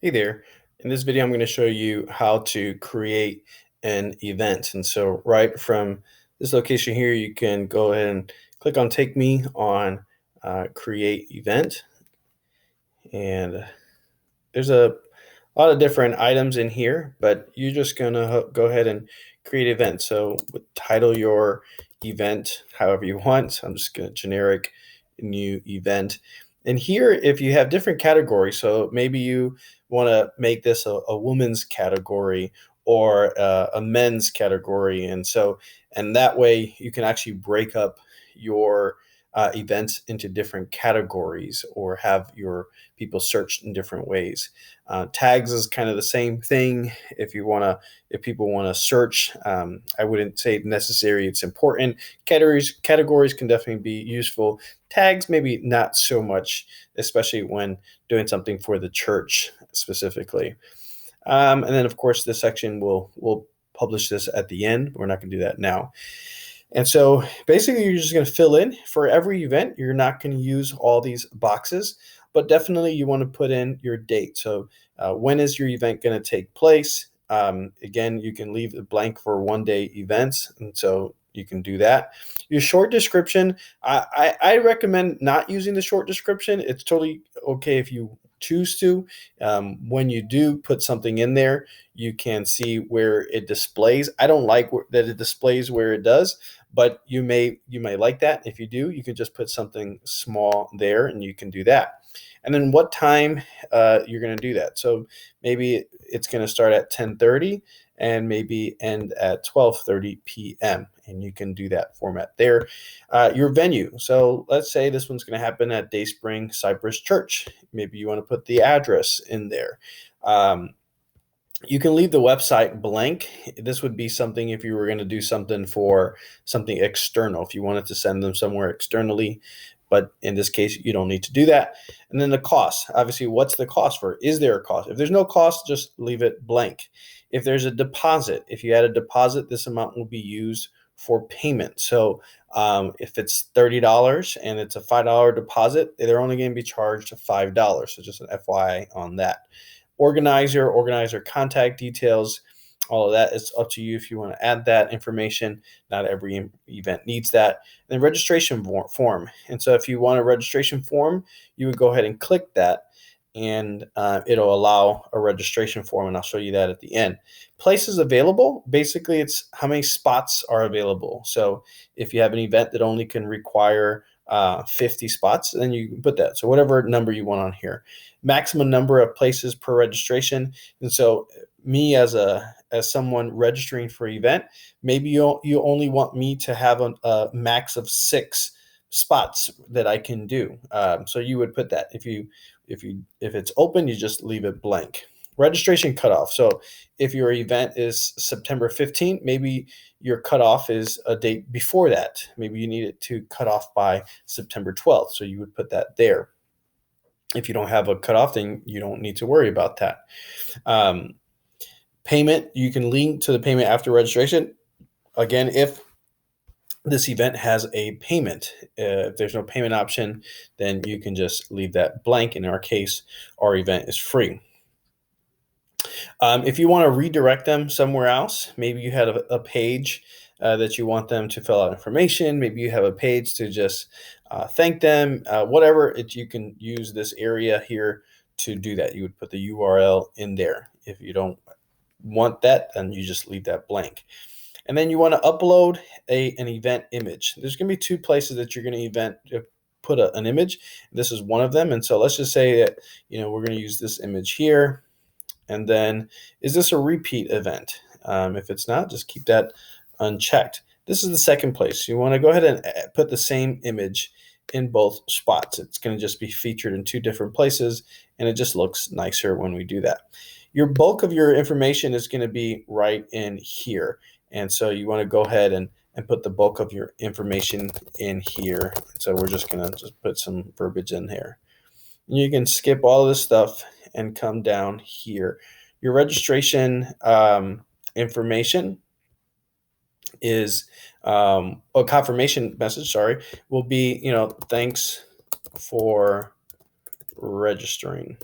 Hey there. In this video, I'm going to show you how to create an event. And so right from this location here, you can go ahead and click on Take Me on Create Event. And there's a lot of different items in here, but you're just going to go ahead and create an event. So title your event however you want. So I'm just going to generic new event. And here, if you have different categories, so maybe you want to make this a woman's category or a men's category. And that way you can actually break up your events into different categories or have your people searched in different ways. Tags is kind of the same thing. If people want to search, I wouldn't say necessary. It's important. Categories can definitely be useful. Tags, maybe not so much, especially when doing something for the church specifically. And then, of course, this section will publish this at the end. We're not going to do that now. And so basically, you're just going to fill in for every event. You're not going to use all these boxes, but definitely you want to put in your date. So when is your event going to take place? Again, you can leave it blank for one-day events, and so you can do that. Your short description, I recommend not using the short description. It's totally okay if you choose to. When you do put something in there, you can see where it displays. I don't like that it displays where it does, but you may like that. If you do, you can just put something small there, and you can do that. And then what time you're going to do that. So maybe it's going to start at 10:30 and maybe end at 12:30 p.m. And you can do that format there. Your venue. So let's say this one's going to happen at Dayspring Cypress Church. Maybe you want to put the address in there. You can leave the website blank. This would be something if you were going to do something for something external, if you wanted to send them somewhere externally. But in this case, you don't need to do that. And then the cost. Obviously, what's the cost for? Is there a cost? If there's no cost, just leave it blank. If there's a deposit, if you add a deposit, this amount will be used for payment. So if it's $30 and it's a $5 deposit, they're only going to be charged $5. So just an FYI on that. Organizer contact details, all of that is up to you if you want to add that information. Not every event needs that. And then registration form. And so if you want a registration form, you would go ahead and click that, and it'll allow a registration form, and I'll show you that at the end. Places available, basically it's how many spots are available. So if you have an event that only can require 50 spots, then you can put that. So whatever number you want on here. Maximum number of places per registration. And so me as someone registering for an event, maybe you only want me to have a max of 6 spots that I can do. So you would put that. If it's open, you just leave it blank. Registration cutoff. So if your event is September 15th, maybe your cutoff is a date before that. Maybe you need it to cut off by September 12th. So you would put that there. If you don't have a cutoff, then you don't need to worry about that. Payment, you can link to the payment after registration. Again, if this event has a payment. If there's no payment option, then you can just leave that blank. In our case, our event is free. If you want to redirect them somewhere else, maybe you had a page that you want them to fill out information. Maybe you have a page to just thank them, whatever. You can use this area here to do that. You would put the URL in there. If you don't want that, then you just leave that blank. And then you want to upload an event image. There's going to be 2 places that you're going to put an image. This is one of them. And so let's just say that, we're going to use this image here. And then, is this a repeat event? If it's not, just keep that unchecked. This is the second place. You want to go ahead and put the same image in both spots. It's going to just be featured in 2 different places, and it just looks nicer when we do that. Your bulk of your information is going to be right in here. And so you want to go ahead and put the bulk of your information in here. So we're just going to just put some verbiage in here. You can skip all of this stuff and come down here. Your registration information is a confirmation message, will be, thanks for registering.